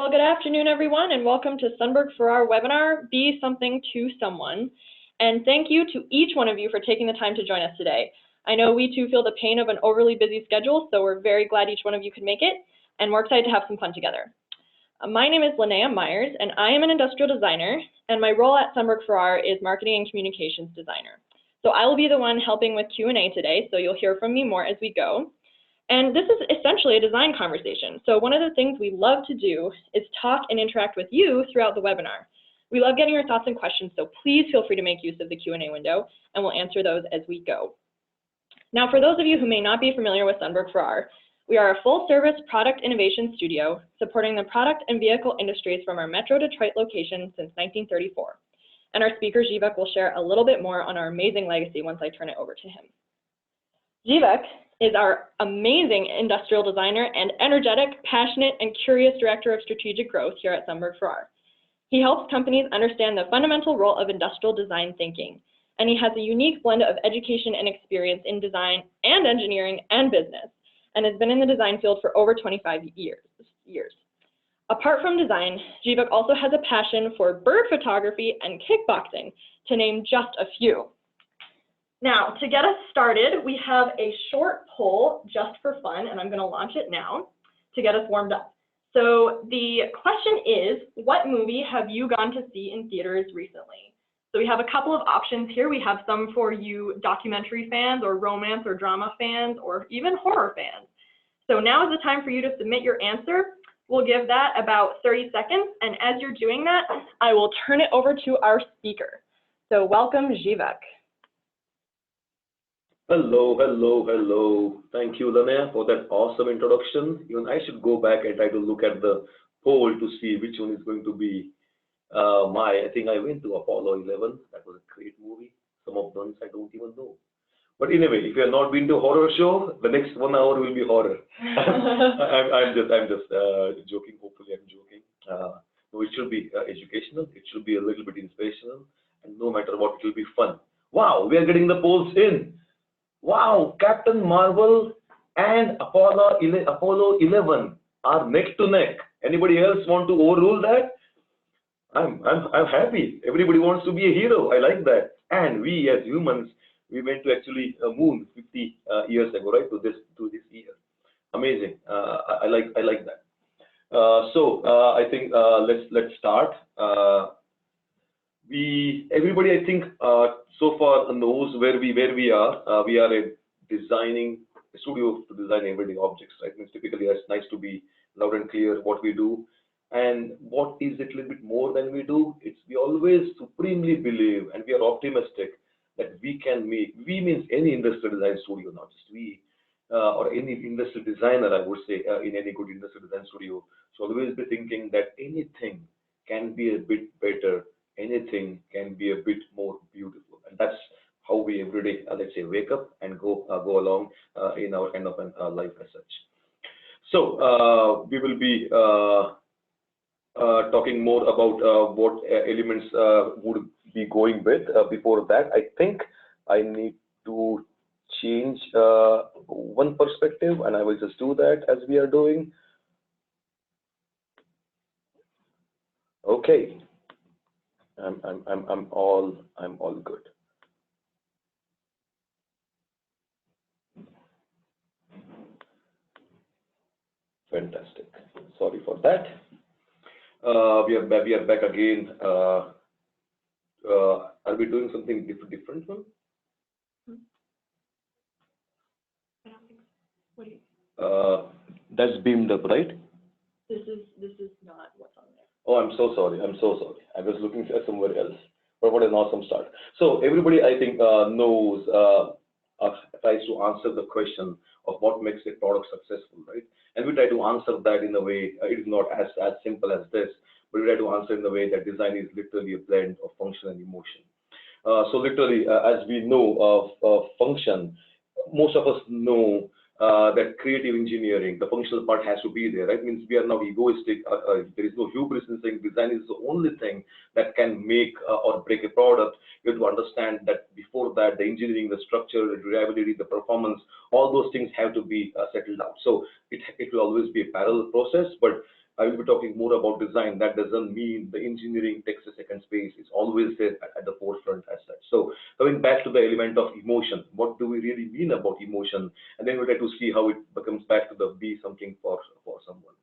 Well, good afternoon, everyone, and welcome to Sundberg-Ferar webinar, Be Something to Someone. And thank you to each one of you for taking the time to join us today. I know we too feel the pain of an overly busy schedule, so we're very glad each one of you could make it, and we're excited to have some fun together. My name is Linnea Myers, and I am an industrial designer, and my role at Sundberg-Ferar is marketing and communications designer. So I will be the one helping with Q&A today, so you'll hear from me more as we go. And this is essentially a design conversation. So one of the things we love to do is talk and interact with you throughout the webinar. We love getting your thoughts and questions, so please feel free to make use of the Q&A window, and we'll answer those as we go. Now, for those of you who may not be familiar with Sundberg-Ferar, we are a full-service product innovation studio supporting the product and vehicle industries from our Metro Detroit location since 1934. And our speaker, Zivek, will share a little bit more on our amazing legacy once I turn it over to him. Zivek is our amazing industrial designer and energetic, passionate, and curious director of strategic growth here at Sundberg-Ferar. He helps companies understand the fundamental role of industrial design thinking, and he has a unique blend of education and experience in design and engineering and business, and has been in the design field for over 25 years. Apart from design, Zivek also has a passion for bird photography and kickboxing, to name just a few. Now, to get us started, we have a short poll just for fun, and I'm going to launch it now to get us warmed up. So the question is, what movie have you gone to see in theaters recently? So we have a couple of options here. We have some for you documentary fans or romance or drama fans or even horror fans. So now is the time for you to submit your answer. We'll give that about 30 seconds, and as you're doing that, I will turn it over to our speaker. So welcome, Zivek. Hello, hello, hello. Thank you, Linnea, for that awesome introduction. Even I should go back and try to look at the poll to see which one is going to be I think I went to Apollo 11. That was a great movie. Some of them I don't even know. But anyway, if you have not been to a horror show, the next 1 hour will be horror. I'm just joking. Hopefully, I'm joking. No, it should be educational. It should be a little bit inspirational, and no matter what, it will be fun. Wow, we are getting the polls in. Wow, Captain Marvel and Apollo 11 are neck to neck. Anybody else want to overrule that? I'm happy. Everybody wants to be a hero. I like that. And we as humans, we went to actually moon 50 years ago, right? To this year. Amazing. I like that. I think let's start. Everybody, I think, so far knows where we are. We are a designing studio to design everyday objects, right? Means typically it's nice to be loud and clear what we do. And what is it a little bit more than we do? We always supremely believe, and we are optimistic that we can make, we means any industrial design studio, not just we, or any industrial designer, I would say, in any good industrial design studio, should always be thinking that anything can be a bit better, anything can be a bit more beautiful. And that's how we every day, let's say, wake up and go along in our kind of life as such. So we will be talking more about what elements would be going with. Before that, I think I need to change one perspective, and I will just do that as we are doing. Okay, I'm all good. Fantastic. Sorry for that. We are back again. Are we doing something different one? I don't think so. What do you? That's beamed up, right? This is not what's on there. Oh, I'm so sorry. I was looking at somewhere else. But what an awesome start. So everybody, I think, knows, tries to answer the question of what makes a product successful, right? And we try to answer that in a way, it is not as simple as this, but we try to answer in the way that design is literally a blend of function and emotion. So literally, as we know of function, most of us know that creative engineering, the functional part has to be there, right? Means we are not egoistic. There is no hubris in saying design is the only thing that can make or break a product. You have to understand that before that, the engineering, the structure, the reliability, the performance, all those things have to be settled out. So it will always be a parallel process, but I will be talking more about design. That doesn't mean the engineering takes a second space. It's always there at the forefront as such. So coming back to the element of emotion, what do we really mean about emotion? And then we'll try to see how it becomes back to the be something for someone.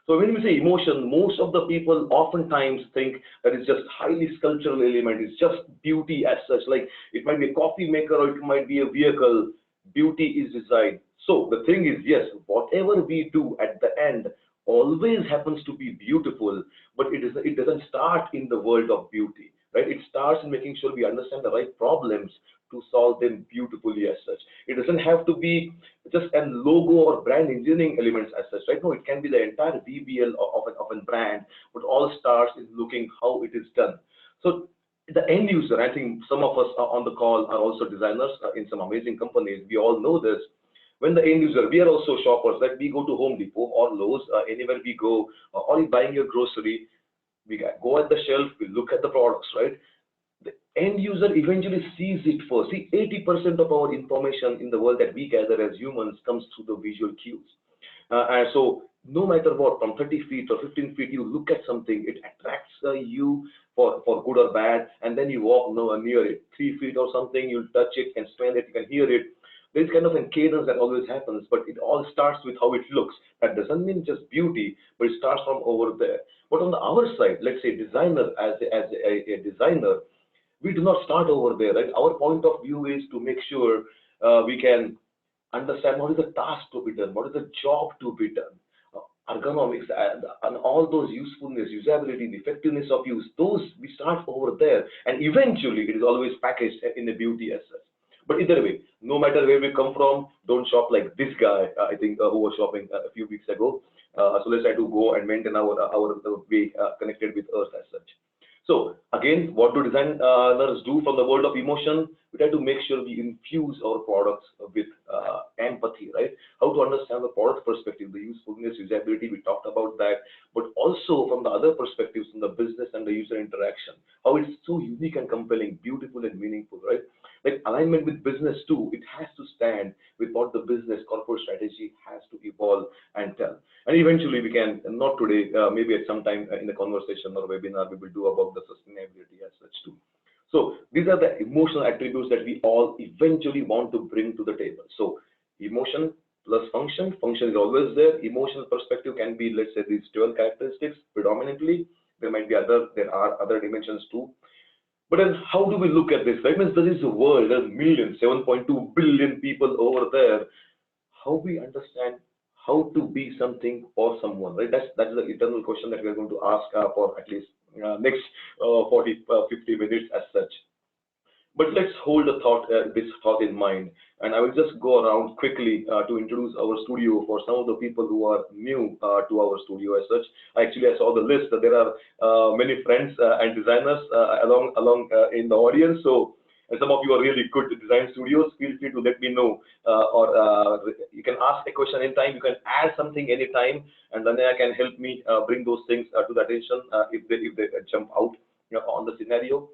So when we say emotion, most of the people oftentimes think that it's just highly sculptural element. It's just beauty as such. Like it might be a coffee maker or it might be a vehicle. Beauty is design. So the thing is, yes, whatever we do at the end always happens to be beautiful, but it doesn't start in the world of beauty, right? It starts in making sure we understand the right problems to solve them beautifully as such. It doesn't have to be just a logo or brand engineering elements as such, right? No, it can be the entire VBL of a brand, but all starts in looking how it is done. So the end user, I think some of us on the call are also designers in some amazing companies. We all know this. When the end user, we are also shoppers, like we go to Home Depot or Lowe's, anywhere we go, or you're buying your grocery, we go at the shelf, we look at the products, right? The end user eventually sees it first. See, 80% of our information in the world that we gather as humans comes through the visual cues. And so no matter what, from 30 feet or 15 feet, you look at something, it attracts you for good or bad, and then you walk near it, 3 feet or something, you'll touch it and smell it, you can hear it. There's kind of a cadence that always happens, but it all starts with how it looks. That doesn't mean just beauty, but it starts from over there. But on the other side, let's say designer, as a designer, we do not start over there, right? Our point of view is to make sure we can understand what is the task to be done, what is the job to be done, ergonomics, and all those usefulness, usability, the effectiveness of use, those we start over there, and eventually it is always packaged in the beauty as such. But either way, no matter where we come from, don't shop like this guy, I think, who was shopping a few weeks ago. So let's try to go and maintain our way connected with Earth as such. So again, what do designers do from the world of emotion? We try to make sure we infuse our products with empathy, right? How to understand the product perspective, the usefulness, usability, we talked about that, but also from the other perspectives, from the business and the user interaction, how it's so unique and compelling, beautiful and meaningful, right? Like alignment with business too, it has to stand with what the business corporate strategy has to evolve and tell. And eventually we can, not today, maybe at some time in the conversation or webinar, we will do about the sustainability as such too. So these are the emotional attributes that we all eventually want to bring to the table. So emotion plus function. Function is always there. Emotional perspective can be, let's say, these 12 characteristics predominantly. There are other dimensions too. But then how do we look at this? Right? Means there is a world, there's millions, 7.2 billion people over there. How we understand how to be something for someone, right? That's the eternal question that we are going to ask for at least next 50 minutes as such. But let's hold this thought in mind, and I will just go around quickly to introduce our studio for some of the people who are new to our studio as such. Actually, I saw the list that there are many friends and designers along in the audience. So, and some of you are really good at design studios. Feel free to let me know, or you can ask a question anytime. You can add something anytime, and then I can help me bring those things to the attention if they jump out, on the scenario.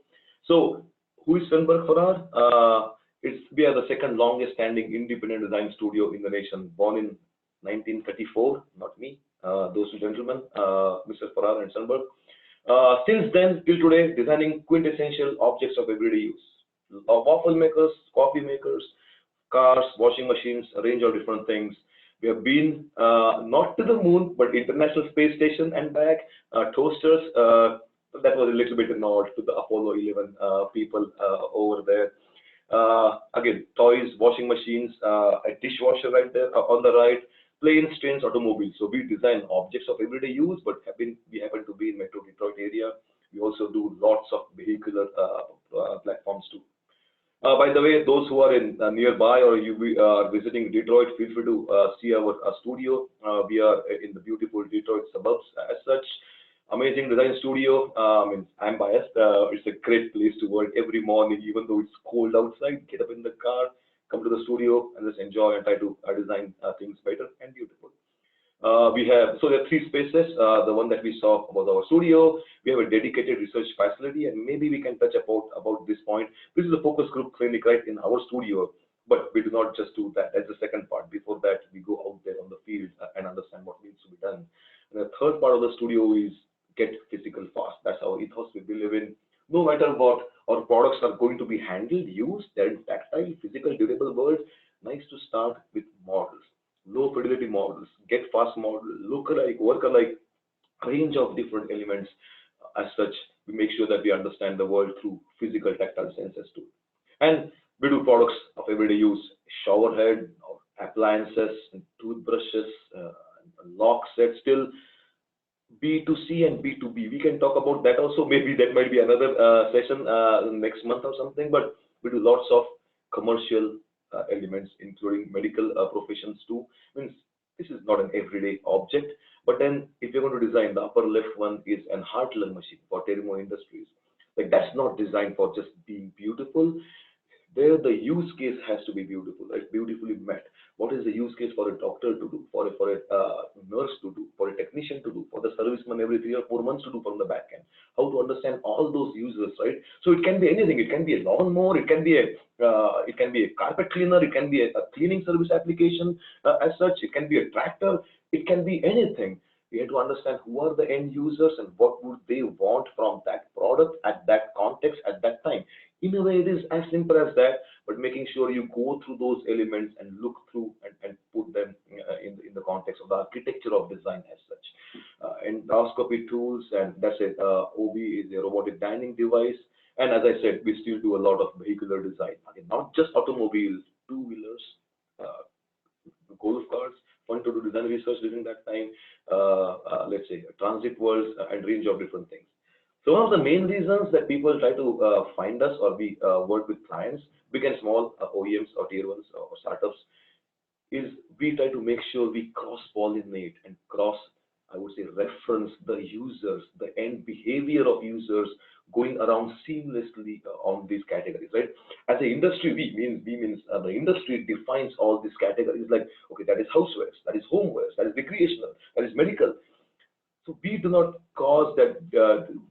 So, who is Sundberg-Ferar? We are the second longest standing independent design studio in the nation, born in 1934, not me, those two gentlemen, Mr. Ferar and Sundberg. Since then, till today, designing quintessential objects of everyday use. Waffle makers, coffee makers, cars, washing machines, a range of different things. We have been not to the moon, but International Space Station and back, toasters, that was a little bit a nod to the Apollo 11 people over there. Again, toys, washing machines, a dishwasher right there on the right, planes, trains, automobiles. So we design objects of everyday use, but we happen to be in Metro Detroit area. We also do lots of vehicular platforms too. By the way, those who are in nearby or you are visiting Detroit, feel free to see our studio. We are in the beautiful Detroit suburbs as such. Amazing design studio. I'm biased. It's a great place to work every morning, even though it's cold outside. Get up in the car, come to the studio, and just enjoy and try to design things better and beautiful. So there are 3 spaces. The one that we saw was our studio. We have a dedicated research facility, and maybe we can touch about this point. This is a focus group clinic right in our studio. But we do not just do that. That's the second part. Before that, we go out there on the field and understand what needs to be done. And the third part of the studio is get physical fast. That's our ethos we believe in. No matter what, our products are going to be handled, used, they're in tactile, physical, durable world. Nice to start with models, low fidelity models, get fast model, look alike, work alike, range of different elements. As such, we make sure that we understand the world through physical tactile senses too. And we do products of everyday use, shower head, appliances, and toothbrushes, lock sets, still B2C and B2B. We can talk about that also. Maybe that might be another session next month or something. But we do lots of commercial elements, including medical professions too. Means this is not an everyday object. But then, if you're going to design, the upper left one is an heart lung machine for Termo Industries. Like that's not designed for just being beautiful. There, the use case has to be beautiful, right? Beautifully met. What is the use case for a doctor to do, for a nurse to do, for a technician to do, for the serviceman every 3 or 4 months to do from the back end? How to understand all those users, right? So it can be anything. It can be a lawnmower. It can be a carpet cleaner. It can be a cleaning service application as such. It can be a tractor. It can be anything. We have to understand who are the end users and what would they want from that product at that context at that time. In a way, it is as simple as that, but making sure you go through those elements and look through and put them in the context of the architecture of design as such. Endoscopy tools, and that's it. OB is a robotic dining device. And as I said, we still do a lot of vehicular design. Again, not just automobiles, two-wheelers, uh, golf carts, fun to do design research during that time, let's say transit worlds and range of different things. So one of the main reasons that people try to find us or we work with clients, big and small OEMs or tier ones or startups, is we try to make sure we cross-pollinate and I would say, reference the users, the end behavior of users going around seamlessly on these categories, right? As an industry, we means the industry defines all these categories like, okay, that is housewares, that is homewares, that is recreational, that is medical. So we do not cause that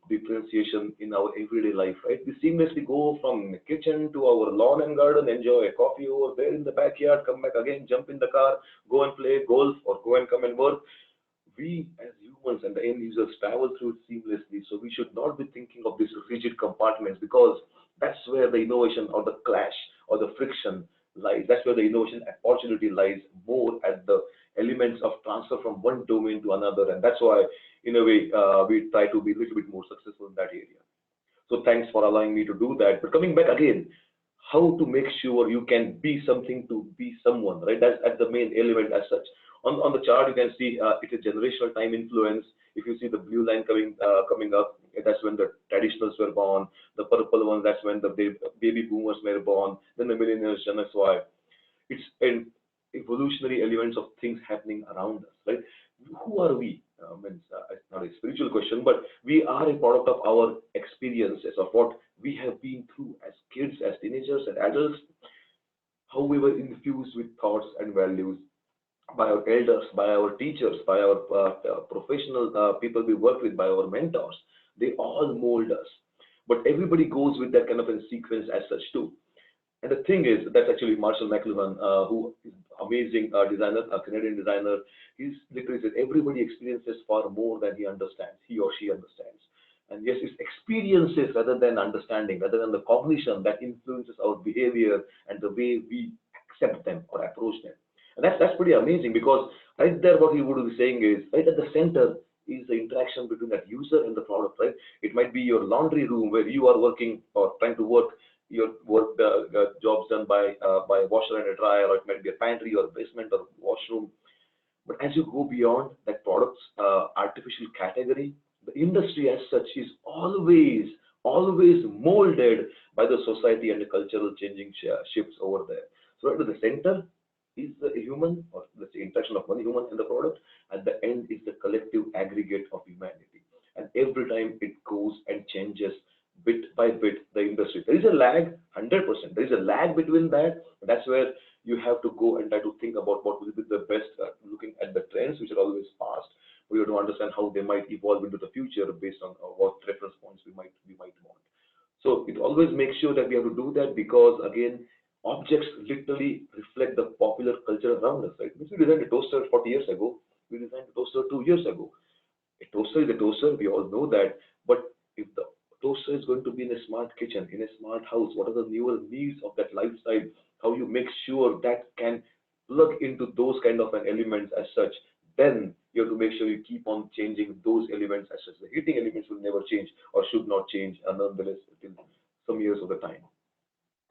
differentiation in our everyday life, right? We seamlessly go from the kitchen to our lawn and garden, enjoy a coffee over there in the backyard, come back again, jump in the car, go and play golf or go and come and work. We as humans and the end users travel through it seamlessly. So we should not be thinking of these rigid compartments because that's where the innovation or the clash or the friction lies. That's where the innovation opportunity lies more at the elements of transfer from one domain to another. And that's why, in a way, we try to be a little bit more successful in that area. So thanks for allowing me to do that. But coming back again, how to make sure you can be something to be someone, right? That's the main element as such. On the chart, you can see it's a generational time influence. If you see the blue line coming up, that's when the traditionals were born. The purple one, that's when the baby boomers were born. Then the millennials, Gen Y. It's an evolutionary elements of things happening around us, right? Who are we? It's not a spiritual question, but we are a product of our experiences, of what we have been through as kids, as teenagers, and adults, how we were infused with thoughts and values by our elders, by our teachers, by our professional people we work with, by our mentors. They all mold us. But everybody goes with that kind of a sequence as such too. And the thing is, that's actually Marshall McLuhan, who is amazing designer, a Canadian designer. He's literally said everybody experiences far more than he or she understands. And yes, it's experiences rather than understanding, rather than the cognition that influences our behavior and the way we accept them or approach them. And that's pretty amazing because right there, what he would be saying is right at the center is the interaction between that user and the product, right? It might be your laundry room where you are working or trying to work your work jobs done by a washer and a dryer, or it might be a pantry or a basement or washroom. But as you go beyond that product's artificial category, the industry as such is always molded by the society and the cultural changing shifts over there. So right at the center is the human, or let's say interaction of one human and the product. At the end is the collective aggregate of humanity. And every time it goes and changes bit by bit the industry. There is a lag, 100%. There is a lag between that. That's where you have to go and try to think about what will be the best, looking at the trends, which are always past. We have to understand how they might evolve into the future based on what reference points we might want. So it always makes sure that we have to do that because, again, objects literally reflect the popular culture around us, right? If we designed a toaster 40 years ago, we designed a toaster 2 years ago. A toaster is a toaster, we all know that. But if the toaster is going to be in a smart kitchen, in a smart house, what are the newer needs of that lifestyle? How you make sure that can plug into those kind of an elements as such, then you have to make sure you keep on changing those elements as such. The heating elements will never change or should not change, nonetheless, till some years of the time.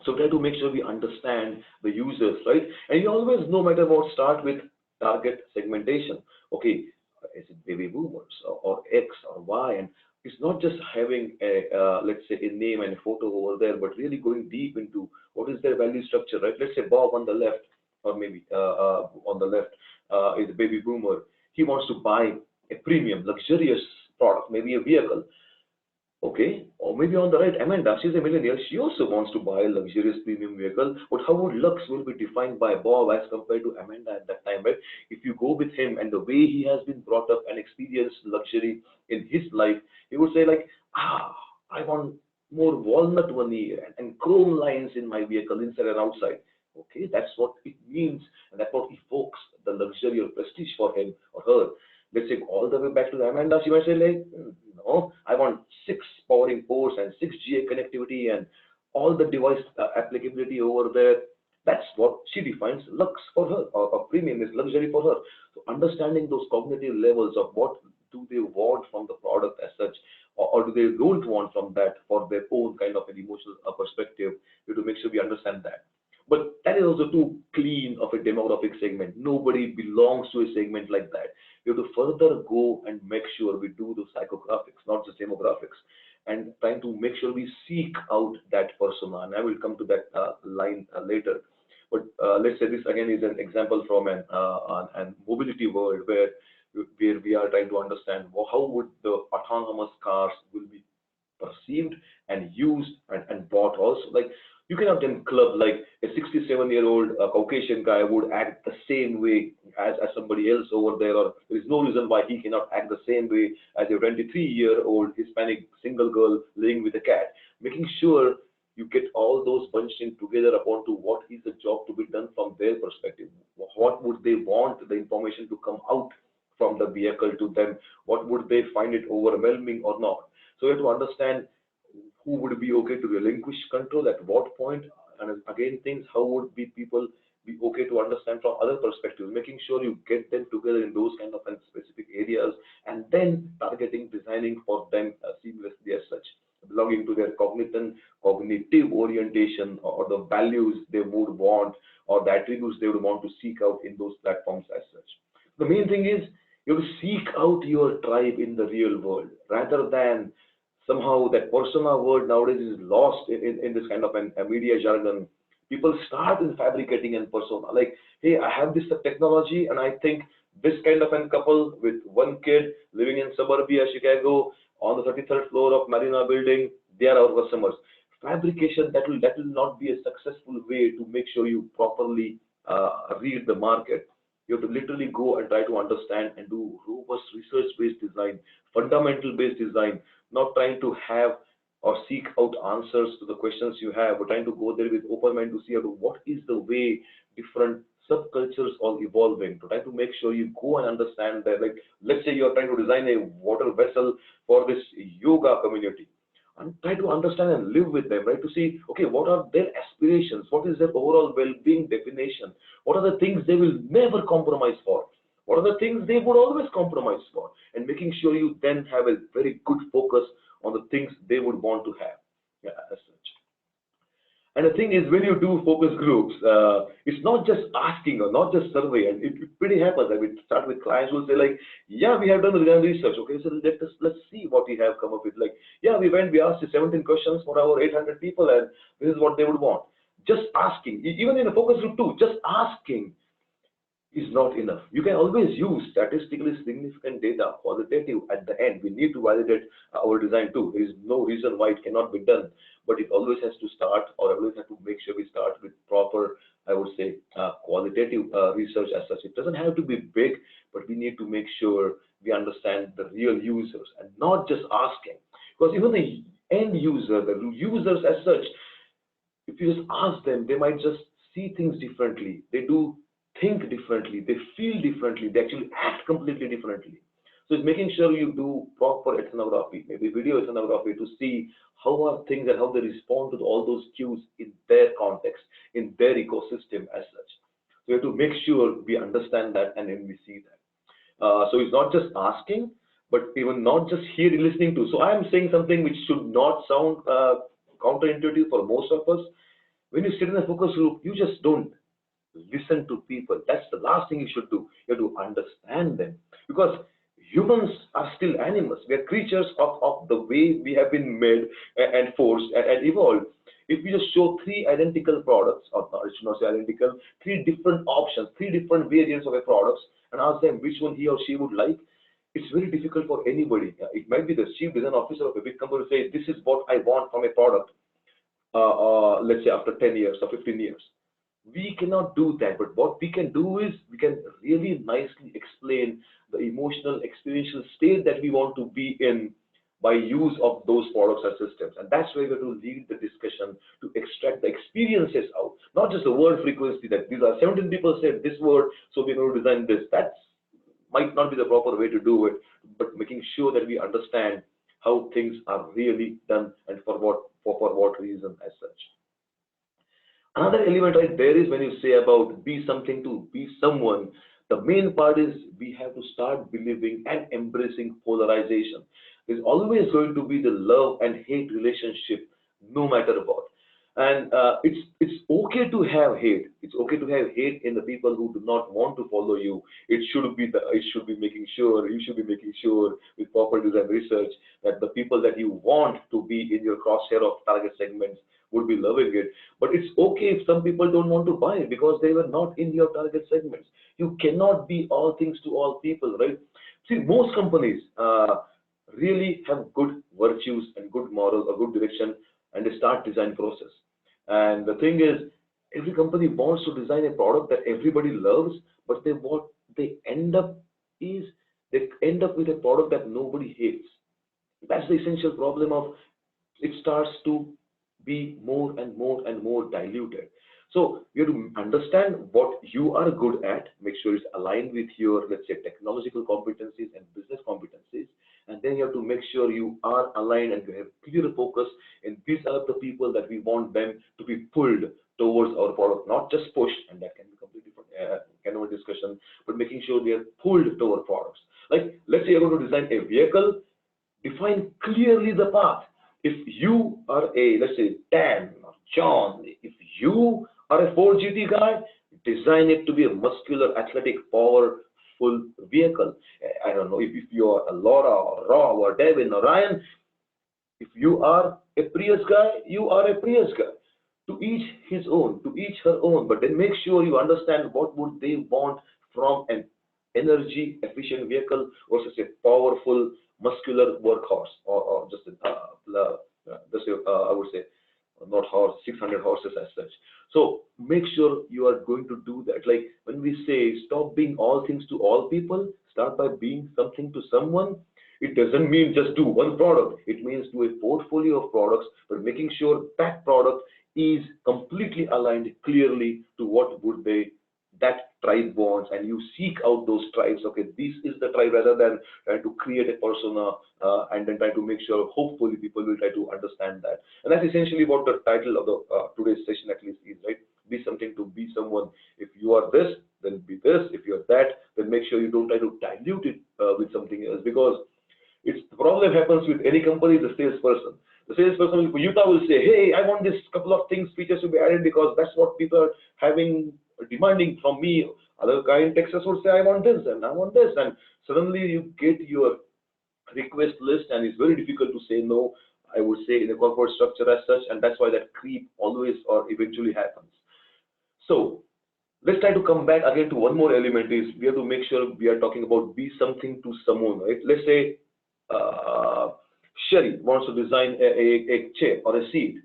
So try to make sure we understand the users, right? And you always, no matter what, start with target segmentation. Okay, is it baby boomers or X or Y? And it's not just having a, let's say, a name and a photo over there, but really going deep into what is their value structure, right? Let's say Bob on the left, or maybe on the left is a baby boomer. He wants to buy a premium, luxurious product, maybe a vehicle. Okay, or maybe on the right, Amanda, she's a millennial. She also wants to buy a luxurious premium vehicle. But how would lux will be defined by Bob as compared to Amanda at that time, right? If you go with him and the way he has been brought up and experienced luxury in his life, he would say like, I want more walnut veneer and chrome lines in my vehicle inside and outside. Okay, that's what it means, and that's what evokes the luxury or prestige for him or her. Let's take all the way back to the Amanda. She might say like, no, I want 6 powering ports and 6 GA connectivity and all the device applicability over there. That's what she defines lux for her, or premium is luxury for her. So understanding those cognitive levels of what do they want from the product as such, or do they don't want from that for their own kind of an emotional perspective. We have to make sure we understand that. But that is also too clean of a demographic segment. Nobody belongs to a segment like that. We have to further go and make sure we do the psychographics, not just demographics, and trying to make sure we seek out that persona. And I will come to that line later. But let's say this again is an example from an mobility world where we are trying to understand how would the autonomous cars will be perceived and used and bought also. Like you cannot then club like a 67-year-old Caucasian guy would act the same way as somebody else over there, or there is no reason why he cannot act the same way as a 23-year-old Hispanic single girl living with a cat. Making sure you get all those bunched in together upon to what is the job to be done from their perspective. What would they want the information to come out from the vehicle to them? What would they find it overwhelming or not? So you have to understand who would be okay to relinquish control at what point, and again things, how would be people be okay to understand from other perspectives, making sure you get them together in those kind of specific areas, and then targeting, designing for them seamlessly as such, belonging to their cognitive orientation or the values they would want or the attributes they would want to seek out in those platforms as such. The main thing is you have to seek out your tribe in the real world rather than somehow that persona word nowadays is lost in this kind of a media jargon. People start in fabricating a persona like, hey, I have this technology and I think this kind of a couple with one kid living in suburbia Chicago on the 33rd floor of Marina building, they are our customers. Fabrication, that will not be a successful way to make sure you properly read the market. You have to literally go and try to understand and do robust research-based design, fundamental-based design, not trying to have or seek out answers to the questions you have, but trying to go there with open mind to see what is the way different subcultures are evolving, to try to make sure you go and understand that, like, let's say you're trying to design a water vessel for this yoga community, and try to understand and live with them, right? To see, okay, what are their aspirations? What is their overall well-being definition? What are the things they will never compromise for? What are the things they would always compromise for? And making sure you then have a very good focus on the things they would want to have. Yeah, as such. And the thing is, when you do focus groups, it's not just asking or not just survey, and it pretty happens. I mean, start with clients who say like, yeah, we have done research. Okay, so let's see what we have come up with. Like, yeah, we asked 17 questions for our 800 people, and this is what they would want. Just asking, even in a focus group too, just asking is not enough. You can always use statistically significant data, qualitative at the end. We need to validate our design too. There is no reason why it cannot be done, but it always has to start, or always have to make sure we start with proper, I would say, qualitative research as such. It doesn't have to be big, but we need to make sure we understand the real users and not just asking. Because even the end user, the users as such, if you just ask them, they might just see things differently. They do think differently. They feel differently. They actually act completely differently. So it's making sure you do proper ethnography, maybe video ethnography, to see how are things and how they respond to all those cues in their context, in their ecosystem as such. So we have to make sure we understand that and then we see that. So it's not just asking, but even not just hearing, listening to. So I am saying something which should not sound counterintuitive for most of us. When you sit in a focus group, you just don't listen to people. That's the last thing you should do. You have to understand them, because humans are still animals. We are creatures of the way we have been made and forced and evolved. If we just show three identical products, or I should not say identical, three different options, three different variants of a products, and ask them which one he or she would like, it's very difficult for anybody. It might be the chief design officer of a big company to say, this is what I want from a product, let's say after 10 years or 15 years. We cannot do that, but what we can do is we can really nicely explain the emotional, experiential state that we want to be in by use of those products or systems. And that's where we have to lead the discussion to extract the experiences out, not just the word frequency that these are 17 people said this word, so we're going to design this. That might not be the proper way to do it, but making sure that we understand how things are really done and for what reason as such. Another element right there is when you say about be something to be someone, the main part is we have to start believing and embracing polarization. There's always going to be the love and hate relationship, no matter what. And it's okay to have hate. It's okay to have hate in the people who do not want to follow you. You should be making sure with proper design research that the people that you want to be in your crosshair of target segments would be loving it. But it's okay if some people don't want to buy it because they were not in your target segments. You cannot be all things to all people, right? See, most companies really have good virtues and good morals, a good direction, and they start design process. And the thing is, every company wants to design a product that everybody loves, but they end up with a product that nobody hates. That's the essential problem of it starts to be more and more and more diluted. So you have to understand what you are good at, make sure it's aligned with your, let's say, technological competencies and business competencies, and then you have to make sure you are aligned and you have clear focus, and these are the people that we want them to be pulled towards our product, not just pushed, and that can be completely different kind of a discussion, but making sure they are pulled to our products. Like, let's say you're going to design a vehicle, define clearly the path. If you are a, let's say, Dan or John, if you are a Ford GT guy, design it to be a muscular, athletic, powerful vehicle. I don't know if you are a Laura or Rob or Devin or Ryan. If you are a Prius guy, you are a Prius guy. To each his own, to each her own. But then make sure you understand what would they want from an energy efficient vehicle versus a powerful muscular workhorse, or just I would say not horse, 600 horses as such. So make sure you are going to do that. Like when we say stop being all things to all people, start by being something to someone. It doesn't mean just do one product. It means do a portfolio of products, but making sure that product is completely aligned clearly to what would that tribe wants, and you seek out those tribes. Okay, this is the tribe, rather than trying to create a persona and then try to make sure hopefully people will try to understand that. And that's essentially what the title of the today's session at least is, right? Be something to be someone. If you are this, then be this. If you're that, then make sure you don't try to dilute it with something else, because the problem happens with any company, the salesperson. The salesperson, Utah, will say, hey, I want this couple of things, features to be added because that's what people are demanding from me. Other guy in Texas would say, I want this and I want this. And suddenly you get your request list, and it's very difficult to say no, I would say, in a corporate structure as such. And that's why that creep always or eventually happens. So let's try to come back again to one more element is we have to make sure we are talking about be something to someone, right? Let's say Sherry wants to design a chair or a seat.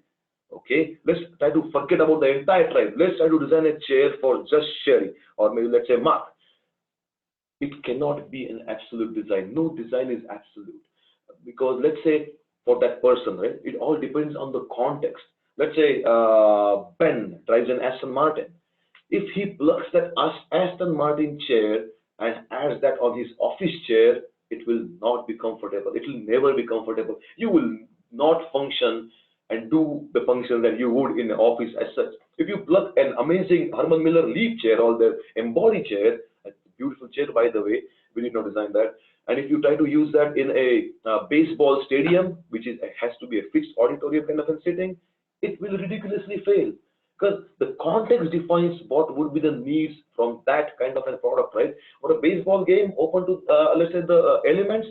Okay, let's try to forget about the entire tribe. Let's try to design a chair for just Sherry, or maybe let's say Mark. It cannot be an absolute design. No design is absolute, because let's say for that person, right? It all depends on the context. Let's say Ben drives an Aston Martin. If he plugs that Aston Martin chair and adds that on his office chair, it will not be comfortable. It will never be comfortable. You will not function and do the function that you would in an office as such. If you plug an amazing Herman Miller Leap chair or the embody chair, a beautiful chair by the way, we did not design that. And if you try to use that in a baseball stadium, which has to be a fixed auditorium kind of a setting, it will ridiculously fail because the context defines what would be the needs from that kind of a product, right? For a baseball game open to, let's say, the elements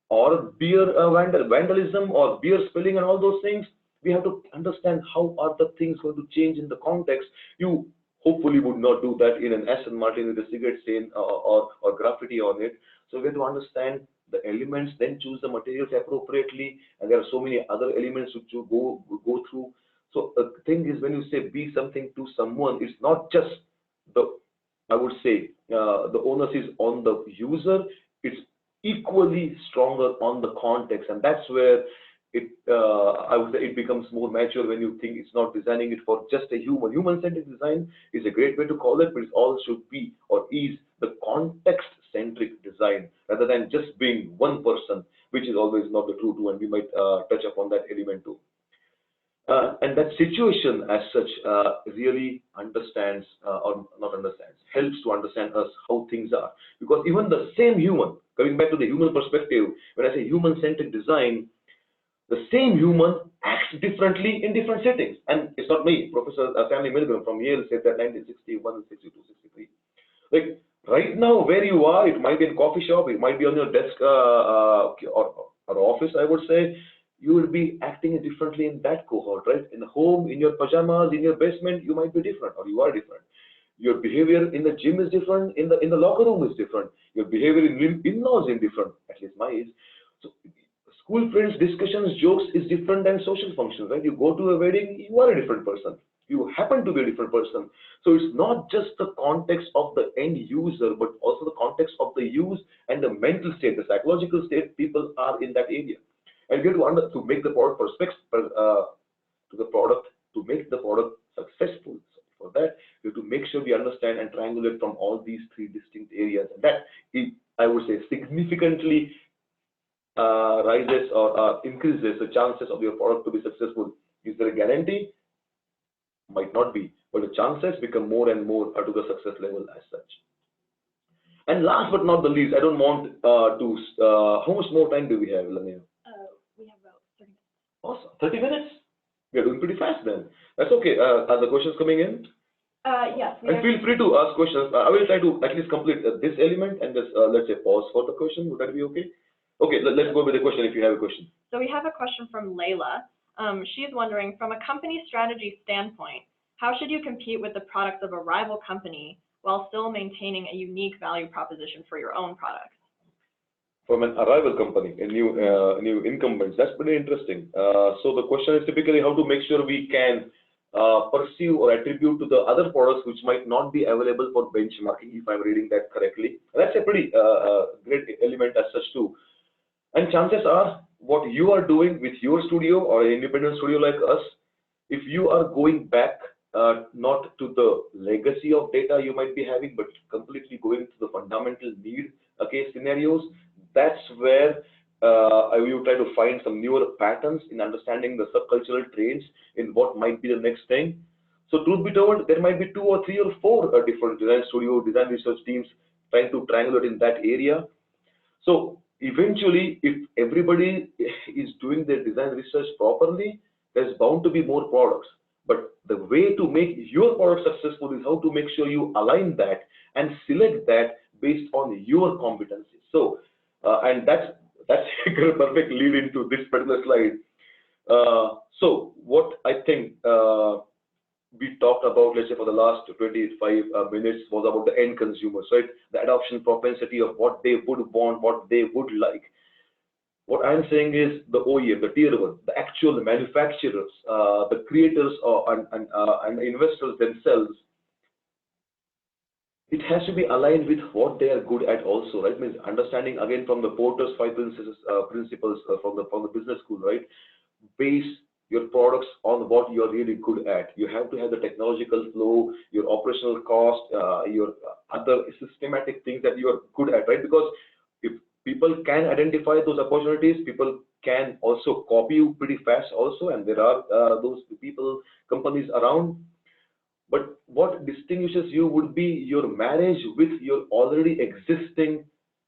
or beer vandalism or beer spilling and all those things, we have to understand how are the things going to change in the context. You hopefully would not do that in an Aston Martin with a cigarette stain or graffiti on it. So we have to understand the elements, then choose the materials appropriately, and there are so many other elements which you go through. So the thing is, when you say be something to someone, it's not just the, I would say, the onus is on the user. It's equally stronger on the context, and that's where I would say it becomes more mature when you think it's not designing it for just a human. Human-centric design is a great way to call it, but it all should be or is the context-centric design rather than just being one person, which is always not the true too, and we might touch upon that element too. And that situation as such really understands or not understands, helps to understand us how things are. Because even the same human, coming back to the human perspective, when I say human-centric design, the same human acts differently in different settings. And it's not me, Professor Stanley Milgram from Yale said that 1961, 62, 63. Like right now, where you are, it might be in a coffee shop, it might be on your desk or office, I would say, you will be acting differently in that cohort, right? In the home, in your pajamas, in your basement, you might be different, or you are different. Your behavior in the gym is different, in the locker room is different. Your behavior in-laws is different, at least my age. So school friends, discussions, jokes is different than social functions, right? You go to a wedding, you are a different person. You happen to be a different person. So it's not just the context of the end user, but also the context of the use and the mental state, the psychological state people are in that area. And we have to make the product to make the product successful. So for that, we have to make sure we understand and triangulate from all these three distinct areas. And that, I would say, significantly rises or increases the chances of your product to be successful. Is there a guarantee? Might not be, but the chances become more and more to the success level as such. And last but not the least, I don't want how much more time do we have, Lamia? We have about 30 minutes. Awesome. 30 minutes? We are doing pretty fast then. That's okay. Are the questions coming in? Yes. And feel free to ask questions. I will try to at least complete this element and just, let's say, pause for the question. Would that be okay? Okay, let's go with the question if you have a question. So we have a question from Layla. She's wondering, from a company strategy standpoint, how should you compete with the products of a rival company while still maintaining a unique value proposition for your own products? From an arrival company, a new incumbents. That's pretty interesting. So the question is typically how to make sure we can pursue or attribute to the other products which might not be available for benchmarking, if I'm reading that correctly. That's a pretty great element as such too. And chances are what you are doing with your studio or an independent studio like us, if you are going back not to the legacy of data you might be having, but completely going to the fundamental need case scenarios, that's where I will try to find some newer patterns in understanding the subcultural trends in what might be the next thing. So truth be told, there might be 2 or 3 or 4 different design studio, design research teams trying to triangulate in that area. So eventually, if everybody is doing their design research properly, there's bound to be more products. But the way to make your product successful is how to make sure you align that and select that based on your competencies. So, and that's a perfect lead into this particular slide. So what I think we talked about, let's say for the last 25 minutes, was about the end consumers, right? The adoption propensity of what they would want, what they would like. What I'm saying is the OEM, the tier one, the actual manufacturers, the creators and investors themselves, it has to be aligned with what they are good at also, right? Means understanding again from the Porter's 5 principles from the business school, right? Base, your products on what you're really good at. You have to have the technological flow, your operational cost, your other systematic things that you are good at, right? Because if people can identify those opportunities, people can also copy you pretty fast also, and there are those people, companies around. But what distinguishes you would be your marriage with your already existing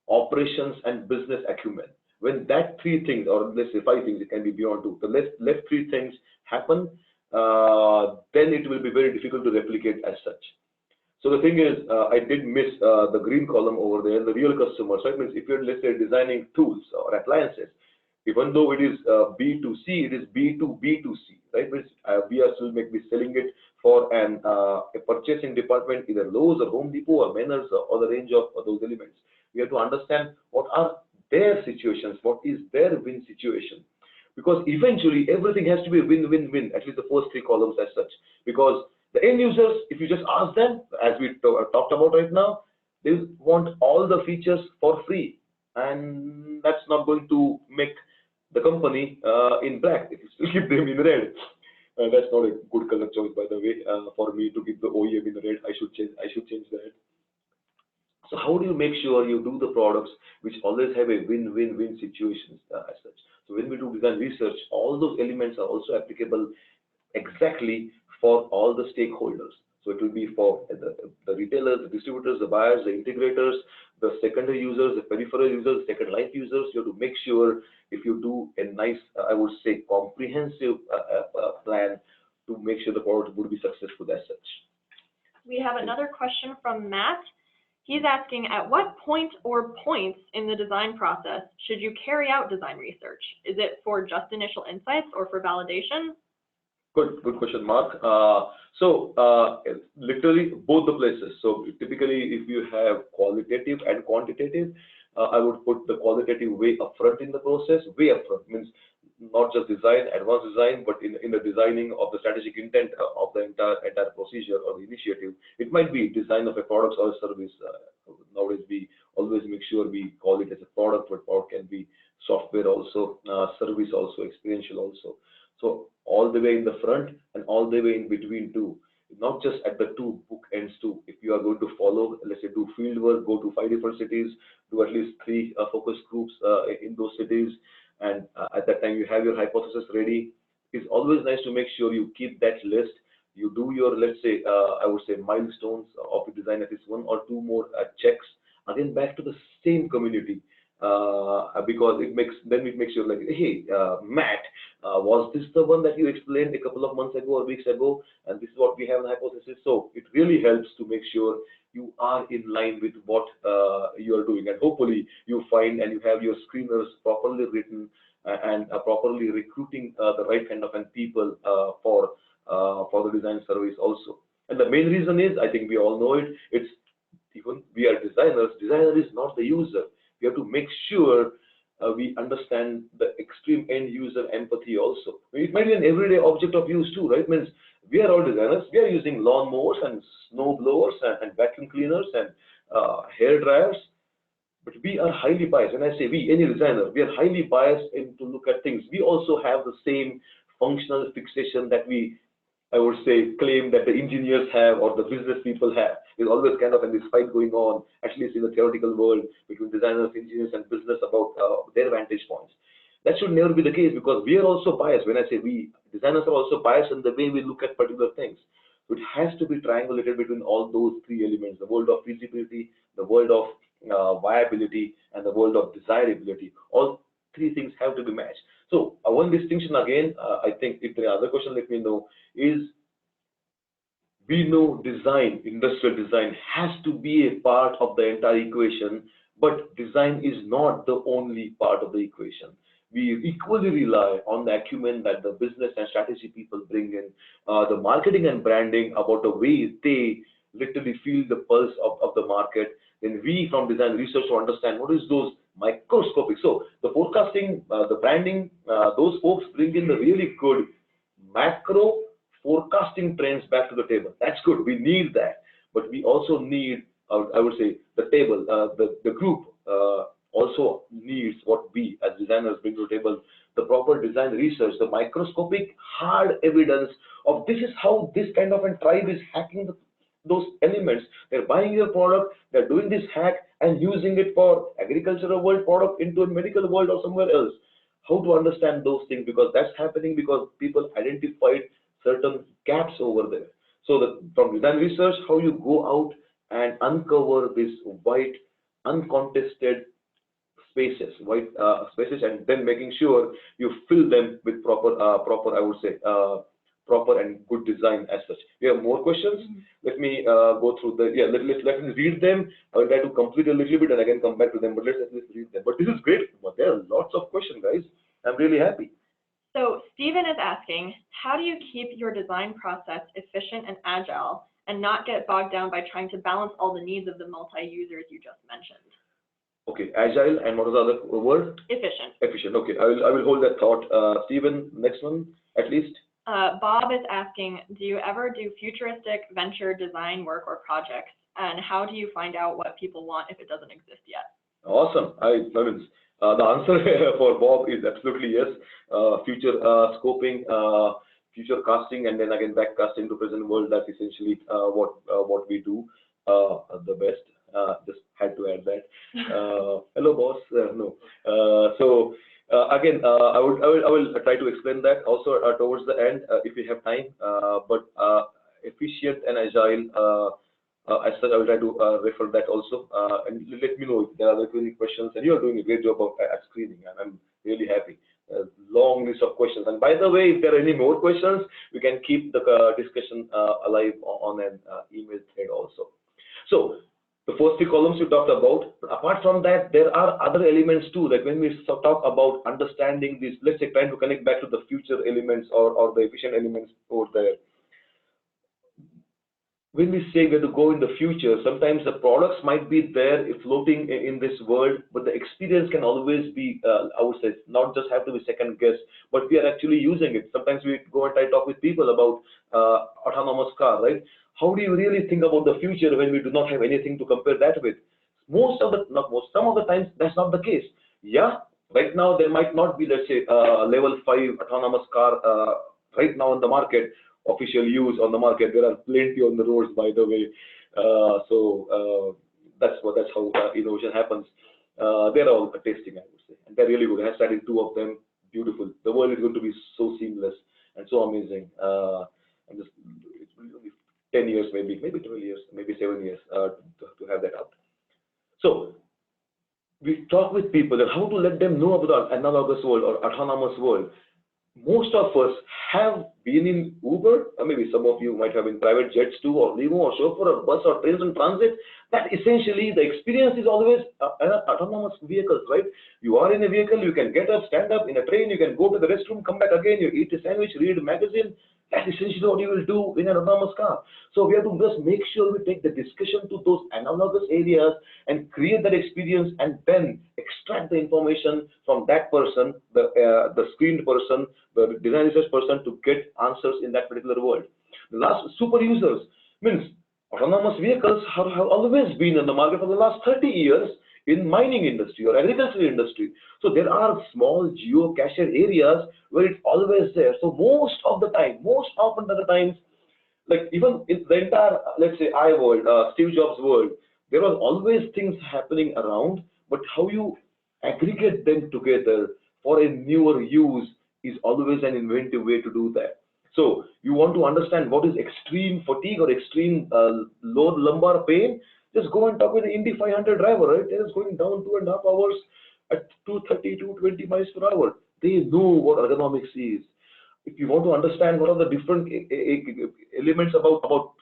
operations and business acumen. When that three things, or let's say five things, it can be beyond two, the left three things happen, then it will be very difficult to replicate as such. So the thing is, I did miss the green column over there, the real customers. So it means if you're, let's say, designing tools or appliances, even though it is B2C, it is B2B2C, right? Means we are still maybe selling it for a purchasing department, either Lowe's or Home Depot or Menards or the range of those elements. We have to understand what are their situations, what is their win situation. Because eventually everything has to be a win-win-win, at least the first three columns as such. Because the end users, if you just ask them, as we talked about right now, they want all the features for free. And that's not going to make the company in black. If you still keep them in red, that's not a good color choice, by the way. For me to keep the OEM in red, I should change that. So how do you make sure you do the products which always have a win-win-win situation as such? So when we do design research, all those elements are also applicable exactly for all the stakeholders. So it will be for the retailers, the distributors, the buyers, the integrators, the secondary users, the peripheral users, second life users. You have to make sure if you do a nice, I would say, comprehensive plan to make sure the product would be successful as such. We have another question from Matt. He's asking, at what point or points in the design process should you carry out design research? Is it for just initial insights or for validation? Good question, Mark. Literally both the places. So typically, if you have qualitative and quantitative, I would put the qualitative way upfront in the process. Way upfront means not just design, advanced design, but in the designing of the strategic intent of the entire procedure or the initiative. It might be design of a product or a service. Nowadays, we always make sure we call it as a product, but product can be software also, service also, experiential also. So all the way in the front and all the way in between too, not just at the two bookends too. If you are going to follow, let's say, do field work, go to 5 different cities, do at least 3 focus groups in those cities, and at that time you have your hypothesis ready. It's always nice to make sure you keep that list. You do your, let's say, I would say, milestones of the design, at least 1 or 2 more checks, again back to the same community. Because it makes sure, like, hey, Matt, was this the one that you explained a couple of months ago or weeks ago, and this is what we have in hypothesis. So it really helps to make sure you are in line with what you are doing, and hopefully you find and you have your screeners properly written and properly recruiting the right kind of people for the design service also. And the main reason is, I think we all know it, it's even we are designers. Designer is not the user. We have to make sure we understand the extreme end user empathy also. It might be an everyday object of use too, right? Means we are all designers. We are using lawn mowers and snow blowers and vacuum cleaners and hair dryers. But we are highly biased. When I say we, any designer, we are highly biased to look at things. We also have the same functional fixation that we, I would say, claim that the engineers have or the business people have. There's always kind of this fight going on, at least in the theoretical world, between designers, engineers, and business about their vantage points. That should never be the case, because we are also biased. When I say we, designers are also biased in the way we look at particular things. So it has to be triangulated between all those 3 elements: the world of feasibility, the world of viability, and the world of desirability. All 3 things have to be matched. So one distinction again, I think if there are other questions, let me know, is we know design, industrial design has to be a part of the entire equation, but design is not the only part of the equation. We equally rely on the acumen that the business and strategy people bring in, the marketing and branding about the way they literally feel the pulse of the market. Then we from design research to understand what is those microscopic. So the forecasting, the branding, those folks bring in the really good macro forecasting trends back to the table. That's good. We need that. But we also need, I would say, the table, the group also needs what we as designers bring to the table, the proper design research, the microscopic hard evidence of this is how this kind of a tribe is hacking those elements. They're buying your product, they're doing this hack and using it for agricultural world product into a medical world or somewhere else. How to understand those things, because that's happening because people identified certain gaps over there. So from design research, how you go out and uncover this white, uncontested white spaces, and then making sure you fill them with proper, I would say, proper and good design as such. We have more questions. Let me go through let me read them. I will try to complete a little bit and again come back to them, but let's at least read them. But this is great. But there are lots of questions, guys. I'm really happy. So Stephen is asking, how do you keep your design process efficient and agile and not get bogged down by trying to balance all the needs of the multi-users you just mentioned? Okay, agile, and what was the other word? Efficient. Efficient. Okay, I will hold that thought. Stephen, next one, at least. Bob is asking, do you ever do futuristic venture design work or projects? And how do you find out what people want if it doesn't exist yet? Awesome. The answer for Bob is absolutely yes. Future scoping, future casting, and then again back casting to present world. That's essentially what we do the best. Just had to add that. Hello, boss. No. Again, I will try to explain that also towards the end if we have time. But efficient and agile. As such, I will try to refer that also, and let me know if there are other questions. And you are doing a great job at screening, and I'm really happy. Long list of questions. And by the way, if there are any more questions, we can keep the discussion alive on an email thread also. So the first three columns you talked about. Apart from that, there are other elements too. Like when we talk about understanding this, let's say trying to connect back to the future elements or the efficient elements over there. When we say we have to go in the future, sometimes the products might be there floating in this world, but the experience can always be, I would say, not just have to be second guess, but we are actually using it. Sometimes we go and try to talk with people about autonomous car, right? How do you really think about the future when we do not have anything to compare that with? Some of the times that's not the case. Yeah, right now there might not be, let's say, level 5 autonomous car right now on the market. Official use on the market. There are plenty on the roads, by the way. That's how innovation happens. They're all testing, I would say, and they're really good. I have studied 2 of them. Beautiful. The world is going to be so seamless and so amazing. And just it will be 10 years, maybe 12 years, maybe 7 years to have that out. So we talk with people that how to let them know about the analogous world or autonomous world. Most of us have been in Uber, or maybe some of you might have been private jets too, or limo, or chauffeur, or bus, or trains and transit. That essentially the experience is always autonomous vehicles, right? You are in a vehicle, you can get up, stand up. In a train, you can go to the restroom, come back again, you eat a sandwich, read a magazine. That's essentially what you will do in an autonomous car. So we have to just make sure we take the discussion to those analogous areas and create that experience, and then extract the information from that person, the screened person, the design research person, to get answers in that particular world. The last, super users, means autonomous vehicles have always been in the market for the last 30 years in mining industry or agricultural industry. So there are small geocached areas where it's always there. So most often at the times, like even in the entire, let's say, world, Steve Jobs' world, there was always things happening around, but how you aggregate them together for a newer use is always an inventive way to do that. So you want to understand what is extreme fatigue or extreme low lumbar pain, just go and talk with the Indy 500 driver, right? They're just going down 2.5 hours at 230, 220 miles per hour. They know what ergonomics is. If you want to understand what are the different elements about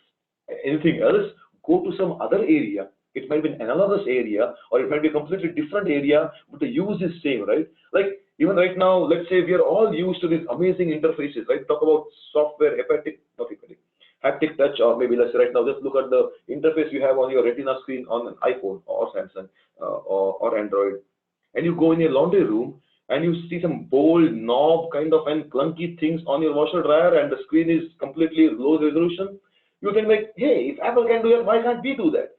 anything else, go to some other area. It might be an analogous area, or it might be a completely different area, but the use is same, right? Like even right now, let's say we are all used to these amazing interfaces, right? Talk about software, haptic touch, or maybe let's say right now, just look at the interface you have on your retina screen on an iPhone or Samsung or Android, and you go in your laundry room and you see some bold knob kind of and clunky things on your washer dryer, and the screen is completely low resolution. You think like, hey, if Apple can do it, why can't we do that?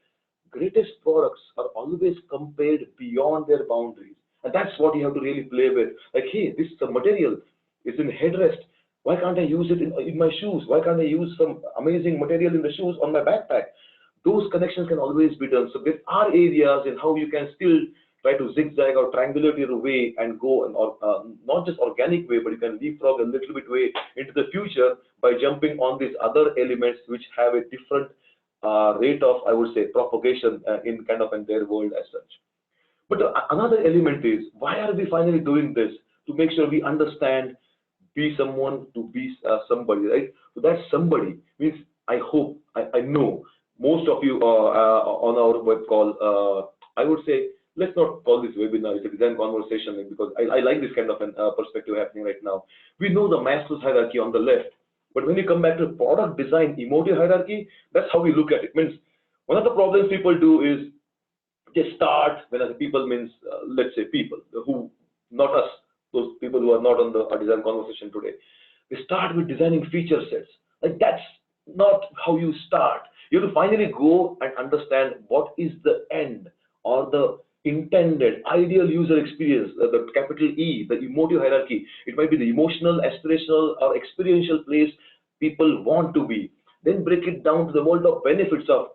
Great greatest products are always compared beyond their boundaries. And that's what you have to really play with. Like, hey, this material is in headrest. Why can't I use it in my shoes? Why can't I use some amazing material in the shoes on my backpack? Those connections can always be done. So there are areas in how you can still try to zigzag or triangulate your way and go, not just organic way, but you can leapfrog a little bit way into the future by jumping on these other elements which have a different rate of, I would say, propagation in kind of in their world as such. But another element is, why are we finally doing this? To make sure we understand, be someone to be somebody, right? So that somebody means, I hope, I know most of you on our web call, I would say, let's not call this webinar, it's a design conversation, because I like this kind of an perspective happening right now. We know the Maslow's hierarchy on the left, but when you come back to product design emotive hierarchy, that's how we look at it. Means one of the problems people do is they start, when I say people means, let's say people who, not us, those people who are not on the design conversation today. They start with designing feature sets. Like, that's not how you start. You have to finally go and understand what is the end or the intended ideal user experience, the capital E, the emotive hierarchy. It might be the emotional, aspirational, or experiential place people want to be. Then break it down to the world of benefits of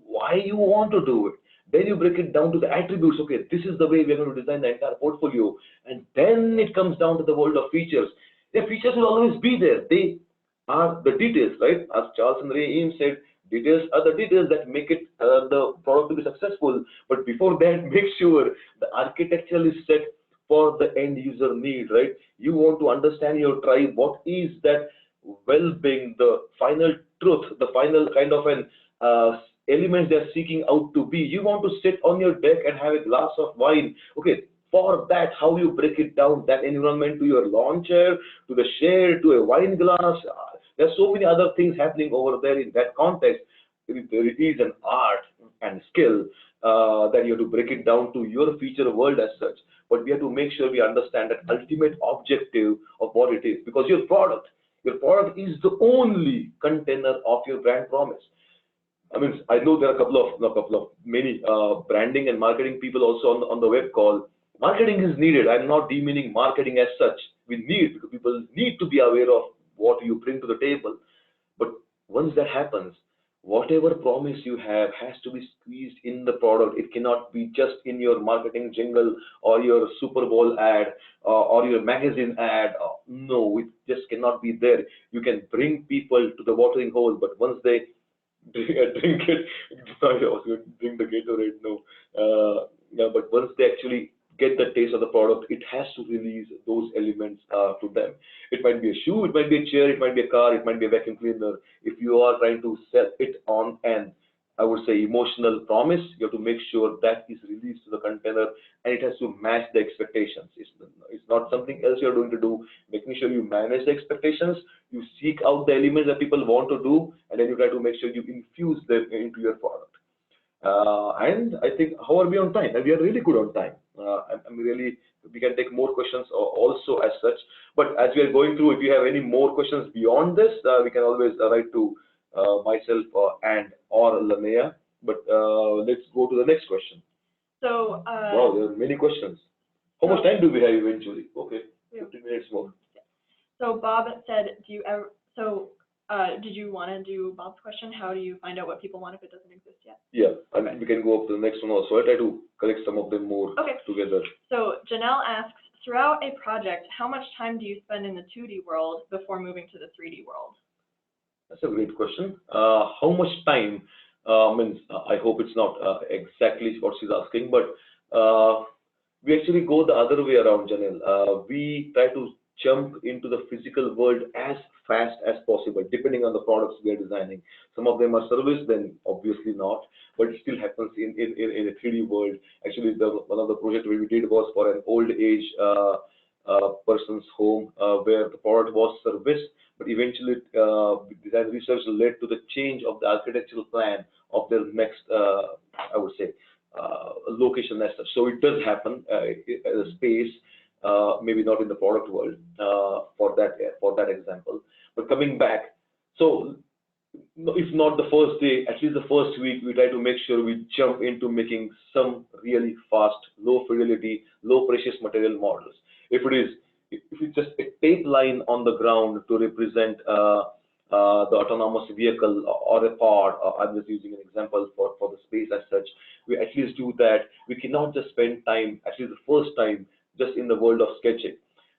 why you want to do it. Then you break it down to the attributes. Okay, this is the way we're going to design the entire portfolio. And then it comes down to the world of features. The features will always be there. They are the details, right? As Charles and Ray Eames said, details are the details that make it the product to be successful. But before that, make sure the architecture is set for the end user need, right? You want to understand your tribe. What is that well-being, the final truth, the final kind of an elements they're seeking out to be. You want to sit on your deck and have a glass of wine. Okay, for that, how you break it down, that environment, to your lawn chair, to the shade, to a wine glass. There's so many other things happening over there in that context. It is an art and skill that you have to break it down to your feature world as such. But we have to make sure we understand that ultimate objective of what it is. Because your product is the only container of your brand promise. I mean, I know there are many branding and marketing people also on the web call. Marketing is needed. I'm not demeaning marketing as such. We need, because people need to be aware of what you bring to the table. But once that happens, whatever promise you have has to be squeezed in the product. It cannot be just in your marketing jingle or your Super Bowl ad or your magazine ad. No, it just cannot be there. You can bring people to the watering hole, but once they drink it, I was going to drink the Gatorade, no. Yeah, but once they actually get the taste of the product, it has to release those elements to them. It might be a shoe, it might be a chair, it might be a car, it might be a vacuum cleaner. If you are trying to sell it on an, I would say, emotional promise, you have to make sure that is released to the container and it has to match the expectations. It's not something else you're going to do. Making sure you manage the expectations, you seek out the elements that people want to do, and then you try to make sure you infuse them into your product. And I think, how are we on time? And we are really good on time. We can take more questions also as such. But as we are going through, if you have any more questions beyond this, we can always write to myself and or Lanea. But let's go to the next question. So, wow, there are many questions. How much time do we have eventually? Okay, 15 minutes more. So Bob said, did you want to do Bob's question? How do you find out what people want if it doesn't exist yet? Yeah, okay. We can go up to the next one also. I'll try to collect some of them more together. So Janelle asks, throughout a project, how much time do you spend in the 2D world before moving to the 3D world? That's a great question. How much time means, I hope it's not exactly what she's asking, but we actually go the other way around, Janelle. We try to jump into the physical world as fast as possible, depending on the products we are designing. Some of them are service, then obviously not, but it still happens in a 3D world. Actually, one of the projects we did was for an old age person's home where the product was service, but eventually design research led to the change of the architectural plan of their next, I would say, location as such. So it does happen as a space. Maybe not in the product world for that example. But coming back, so if not the first day, at least the first week, we try to make sure we jump into making some really fast, low fidelity, low precious material models. If it is, if it's just a tape line on the ground to represent the autonomous vehicle or a pod, I'm just using an example for the space as such, we at least do that. We cannot just spend time, at least the first time, just in the world of sketching.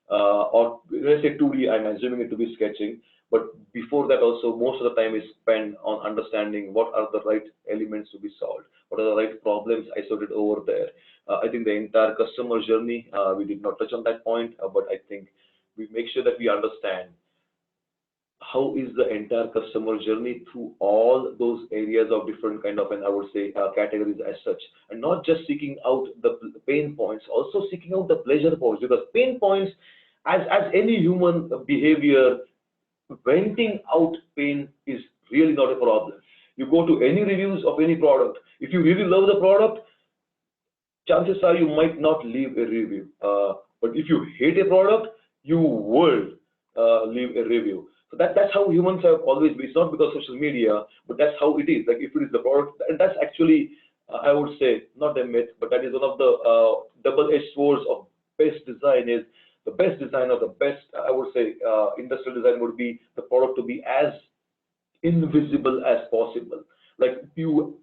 Or let's say 2D, I'm assuming it to be sketching, but before that also, most of the time is spent on understanding what are the right elements to be solved, what are the right problems isolated over there. I think the entire customer journey, we did not touch on that point, but I think we make sure that we understand how is the entire customer journey through all those areas of different kind of, and I would say, categories as such, and not just seeking out the pain points, also seeking out the pleasure points, because pain points, as any human behavior, venting out pain is really not a problem. You go to any reviews of any product. If you really love the product, chances are you might not leave a review. But if you hate a product, you will leave a review. So that's how humans have always been. It's not because of social media, but that's how it is. Like if it is the product, and that's actually, I would say, not a myth, but that is one of the double-edged swords of best design is the best design or the best, I would say, industrial design would be the product to be as invisible as possible. Like the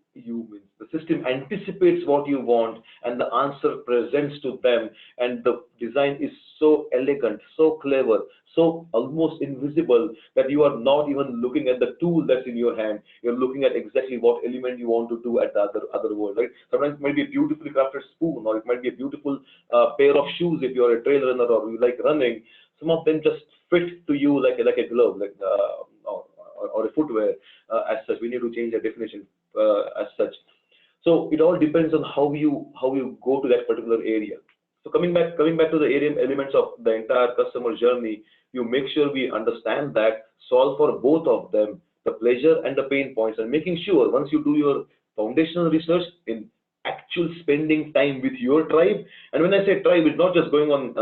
system anticipates what you want, and the answer presents to them, and the design is so elegant, so clever, so almost invisible that you are not even looking at the tool that's in your hand. You're looking at exactly what element you want to do at the other world, right? Sometimes it might be a beautifully crafted spoon, or it might be a beautiful pair of shoes if you're a trail runner or you like running. Some of them just fit to you like a glove, like or a footwear as such. We need to change the definition as such. So it all depends on how you go to that particular area. So coming back to the area elements of the entire customer journey, you make sure we understand that, solve for both of them, the pleasure and the pain points, and making sure once you do your foundational research in actual spending time with your tribe. And when I say tribe, it's not just going on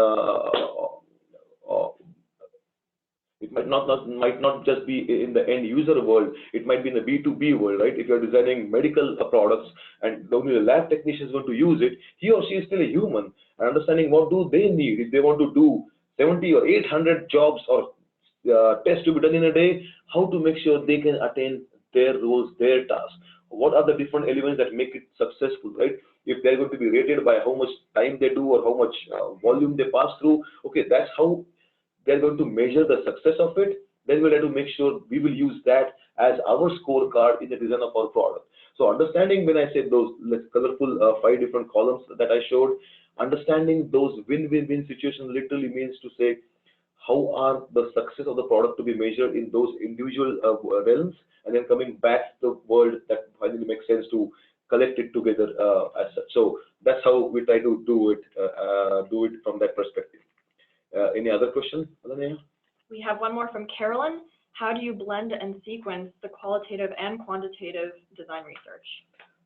it might not just be in the end user world. It might be in the B2B world, right? If you're designing medical products and only the lab technician is going to use it, he or she is still a human, and understanding what do they need. If they want to do 70 or 800 jobs or tests to be done in a day, how to make sure they can attain their roles, their tasks. What are the different elements that make it successful, right? If they're going to be rated by how much time they do or how much volume they pass through, okay, that's how they're going to measure the success of it. Then we'll have to make sure we will use that as our scorecard in the design of our product. So understanding, when I said those colorful 5 different columns that I showed, understanding those win-win-win situations literally means to say, how are the success of the product to be measured in those individual realms, and then coming back to the world that finally makes sense to collect it together as such. So that's how we try to do it from that perspective. Any other question, Alanaya? We have one more from Carolyn. How do you blend and sequence the qualitative and quantitative design research?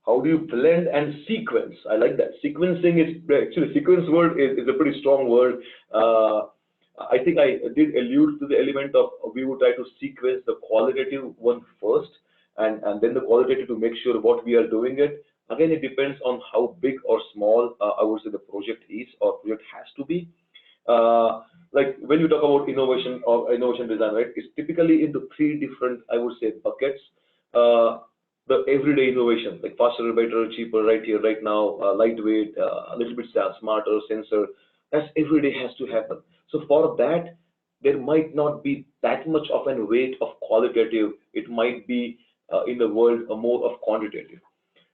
How do you blend and sequence? I like that. Sequencing is actually, sequence word is a pretty strong word. I think I did allude to the element of we would try to sequence the qualitative one first, and then the qualitative to make sure what we are doing it. Again, it depends on how big or small I would say the project is or project has to be. Like when you talk about innovation or innovation design, right? It's typically into 3 different, I would say, buckets. The everyday innovation, like faster, better, cheaper, right here, right now, lightweight, a little bit smarter, sensor. That's everyday has to happen. So for that, there might not be that much of a weight of qualitative. It might be in the world more of quantitative.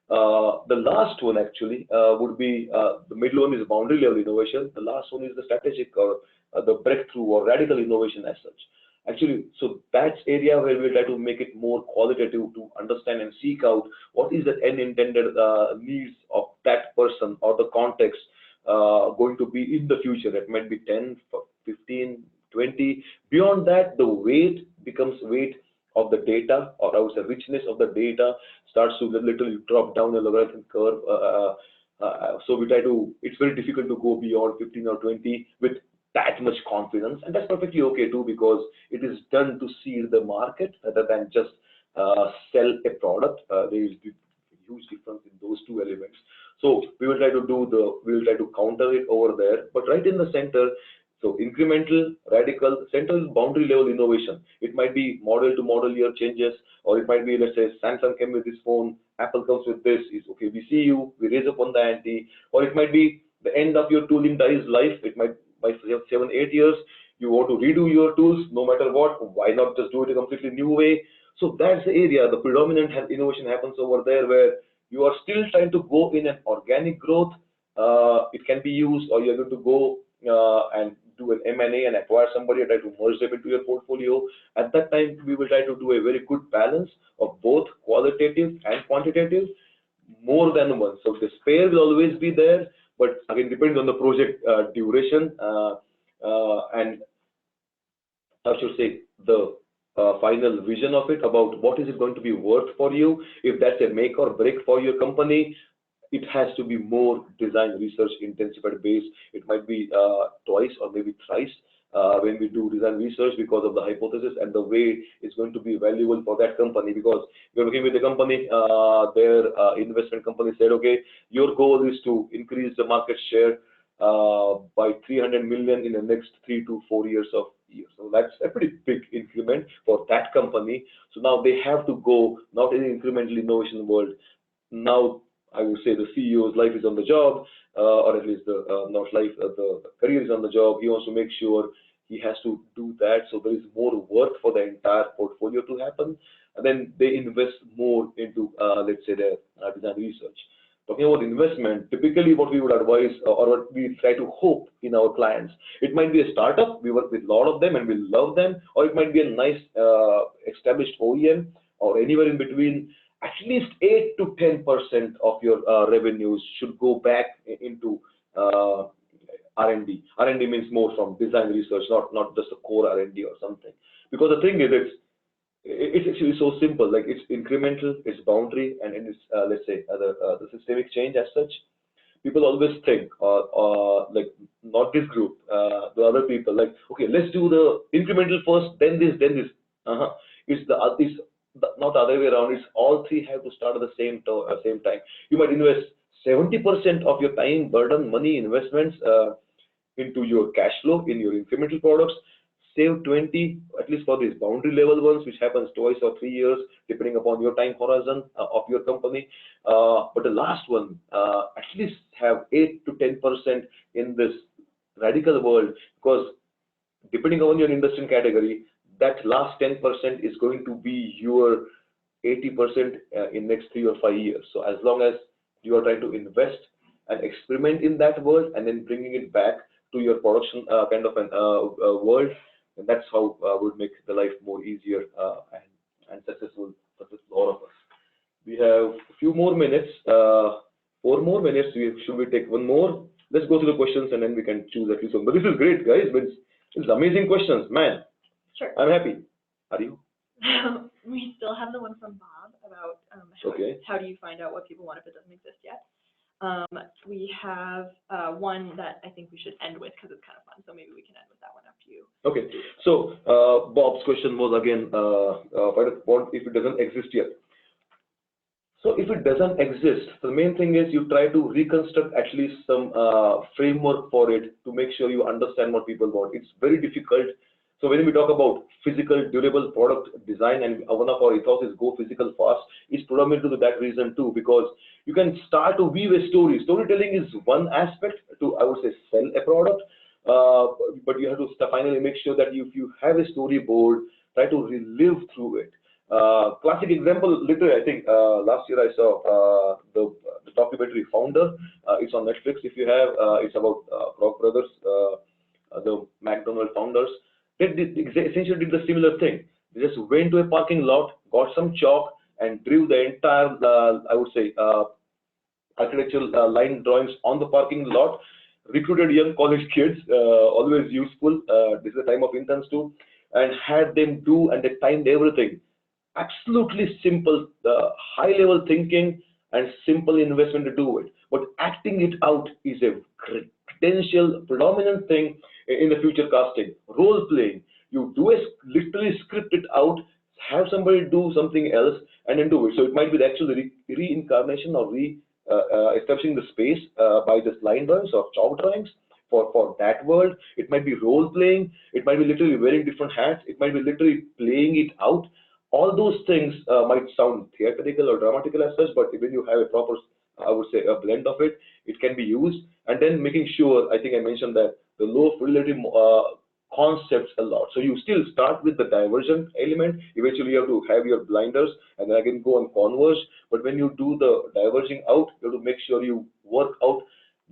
The last one actually would be the middle one is boundary level innovation. The last one is the strategic or the breakthrough or radical innovation as such. Actually, so that's area where we try to make it more qualitative to understand and seek out what is the unintended needs of that person or the context going to be in the future. It might be 10, 15, 20. Beyond that, the weight becomes weight of the data, or I would say richness of the data starts to literally drop down a logarithmic curve. So we try to, it's very difficult to go beyond 15 or 20 with that much confidence, and that's perfectly okay too, because it is done to seed the market rather than just sell a product. There is a huge difference in those two elements. So we will try to counter it over there, but right in the center. So incremental, radical, central boundary level innovation. It might be model to model year changes, or it might be, let's say, Samsung came with this phone, Apple comes with this. Is okay. We see you, we raise up on the ante, or it might be the end of your tooling dies life. It might by 7, 8 years you want to redo your tools no matter what. Why not just do it a completely new way? So that's the area. The predominant innovation happens over there, where you are still trying to go in an organic growth. It can be used, or you're going to go and do an M&A and acquire somebody and try to merge them into your portfolio. At that time, we will try to do a very good balance of both qualitative and quantitative, more than one. So the spare will always be there, but again, depends on the project duration and I should say the final vision of it, about what is it going to be worth for you. If that's a make or break for your company, it has to be more design research intensified base. It might be twice or maybe thrice when we do design research, because of the hypothesis and the way it's going to be valuable for that company. Because you're working with a company, their investment company said, okay, your goal is to increase the market share by 300 million in the next 3 to 4 years of years. So that's a pretty big increment for that company. So now they have to go, not in the incremental innovation world. Now I would say the CEO's life is on the job, or at least the not life, the career is on the job. He wants to make sure he has to do that. So there is more work for the entire portfolio to happen, and then they invest more into, let's say, the design research. Talking about investment, typically what we would advise or what we try to hope in our clients, it might be a startup, we work with a lot of them and we love them, or it might be a nice established OEM, or anywhere in between. At least 8 to 10% of your revenues should go back into R&D. R&D means more from design research, not just a core R&D or something. Because the thing is, it's actually so simple. Like, it's incremental, it's boundary, and it's let's say the systemic change as such. People always think, like, not this group, the other people, like, okay, let's do the incremental first, then this, then this. It's not the other way around. It's all three have to start at the same time. You might invest 70% of your time, burden, money, investments into your cash flow in your incremental products. Save 20, at least for these boundary level ones, which happens twice or 3 years, depending upon your time horizon of your company. But the last one, at least have 8 to 10% in this radical world, because depending on your industry category, that last 10% is going to be your 80% in next 3 or 5 years. So as long as you are trying to invest and experiment in that world and then bringing it back to your production kind of an world, and that's how would make the life more easier and successful for all of us. We have a few more minutes, 4 more minutes. Should we take one more? Let's go through the questions and then we can choose at least one. But this is great, guys. It's amazing questions, man. Sure. I'm happy. Are you? We still have the one from Bob about how do you find out what people want if it doesn't exist yet. We have one that I think we should end with because it's kind of fun, so maybe we can end with that one after you. Okay. So Bob's question was again, if it doesn't exist yet. So if it doesn't exist, the main thing is you try to reconstruct at least some framework for it to make sure you understand what people want. It's very difficult. So when we talk about physical, durable product design, and one of our ethos is go physical fast, it's predominantly to that reason too, because you can start to weave a story. Storytelling is one aspect to, I would say, sell a product, but you have to finally make sure that if you have a storyboard, try to relive through it. Classic example, literally, I think last year I saw the documentary Founder. It's on Netflix if you have. It's about Koch brothers, the McDonald founders. They essentially did the similar thing. They just went to a parking lot, got some chalk, and drew the entire, I would say, architectural line drawings on the parking lot. Recruited young college kids, always useful. This is the time of interns too, and had them do, and they timed everything. Absolutely simple, high-level thinking and simple investment to do it. But acting it out is a credential, predominant thing in the future casting. Role playing, you do literally script it out, have somebody do something else and then do it. So it might be the actual reincarnation or establishing the space by just line drawings or chalk drawings for that world. It might be role playing. It might be literally wearing different hats. It might be literally playing it out. All those things might sound theatrical or dramatical as such, but when you have a proper, I would say, a blend of it, it can be used. And then making sure, I think I mentioned that the law of relative concepts a lot. So you still start with the divergent element. Eventually, you have to have your blinders, and then again go and converge. But when you do the diverging out, you have to make sure you work out,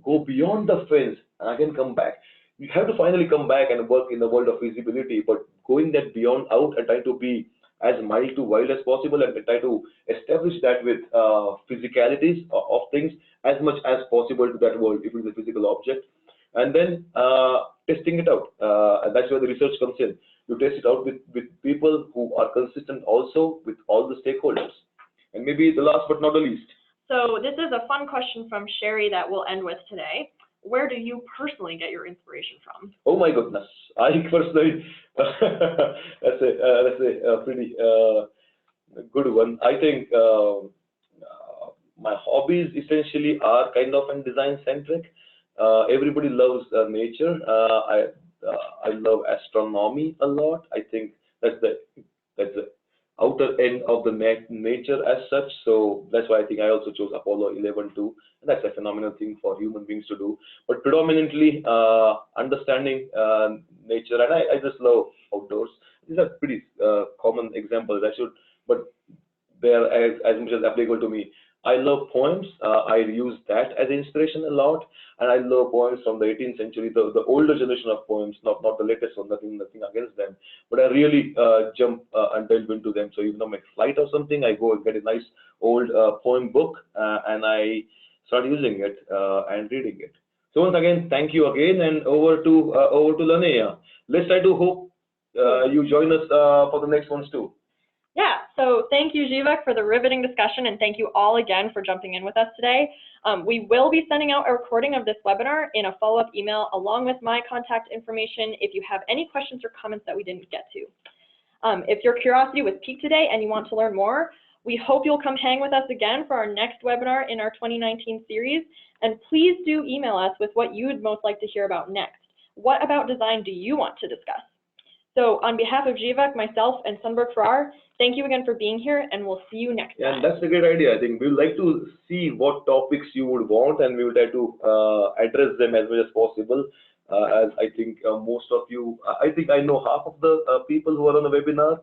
go beyond the fence, and again come back. You have to finally come back and work in the world of visibility, but going that beyond out and trying to be as mild to wild as possible and try to establish that with physicalities of things as much as possible to that world if it is a physical object, and then testing it out. And that's where the research comes in. You test it out with people who are consistent also with all the stakeholders. And maybe the last but not the least. So this is a fun question from Sherry that we'll end with today. Where do you personally get your inspiration from? Oh my goodness, I personally, that's a pretty good one. I think my hobbies essentially are kind of design centric. Everybody loves nature. I love astronomy a lot. I think that's the outer end of the nature as such. So that's why I think I also chose Apollo 11 too. And that's a phenomenal thing for human beings to do. But predominantly understanding nature, and I just love outdoors. These are pretty common examples. But they are as much as applicable to me. I love poems. I use that as inspiration a lot, and I love poems from the 18th century, the older generation of poems, not the latest one. Nothing against them, but I really jump and delve into them. So even on my flight or something, I go and get a nice old poem book, and I start using it and reading it. So once again, thank you again, and over to Lanea. Let's try to hope you join us for the next ones too. Yeah, so thank you, Jivak, for the riveting discussion, and thank you all again for jumping in with us today. We will be sending out a recording of this webinar in a follow-up email along with my contact information if you have any questions or comments that we didn't get to. If your curiosity was piqued today and you want to learn more, we hope you'll come hang with us again for our next webinar in our 2019 series, and please do email us with what you would most like to hear about next. What about design do you want to discuss? So on behalf of Jivak, myself, and Sundberg-Ferar, thank you again for being here, and we'll see you next time. And that's a great idea. I think we would like to see what topics you would want, and we will try to address them as much as possible. As I think most of you, I think I know half of the people who are on the webinar.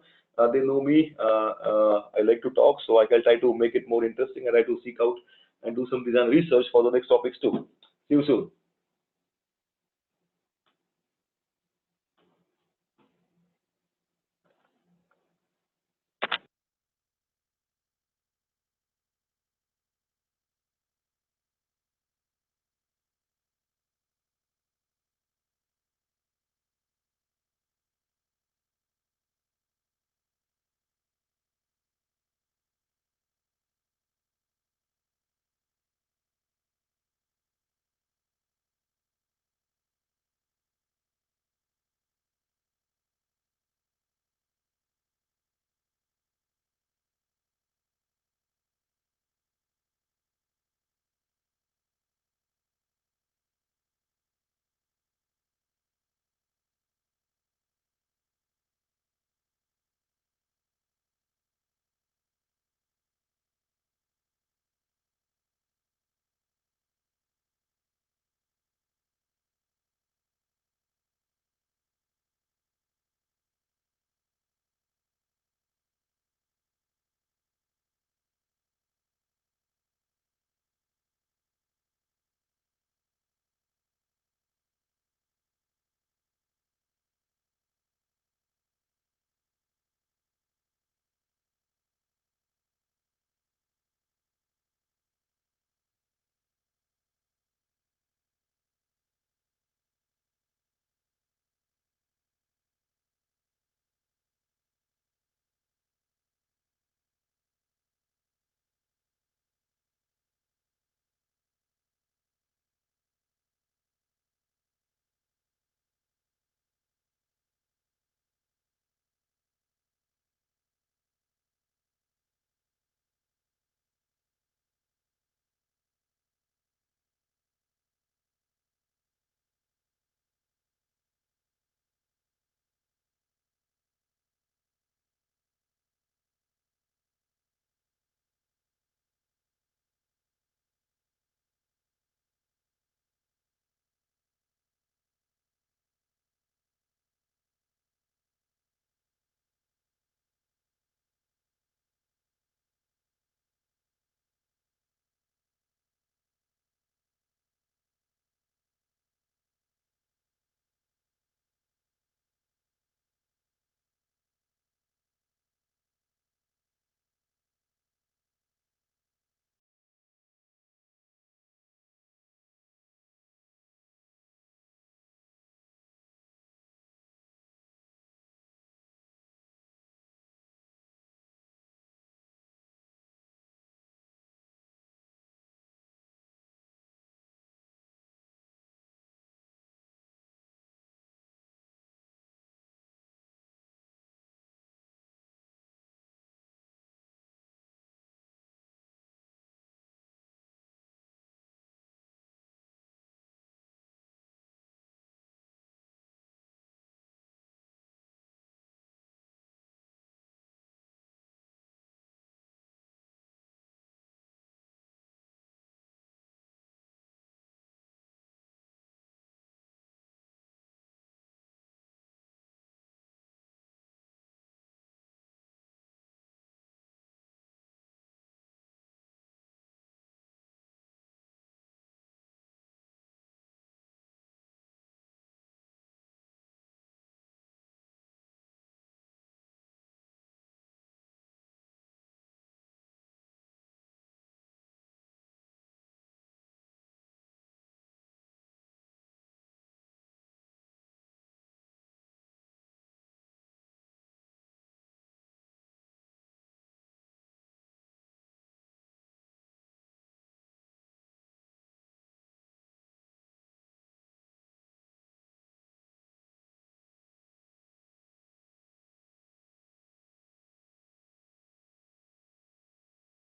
They know me. I like to talk, so I can try to make it more interesting, and try to seek out and do some design research for the next topics too. See you soon.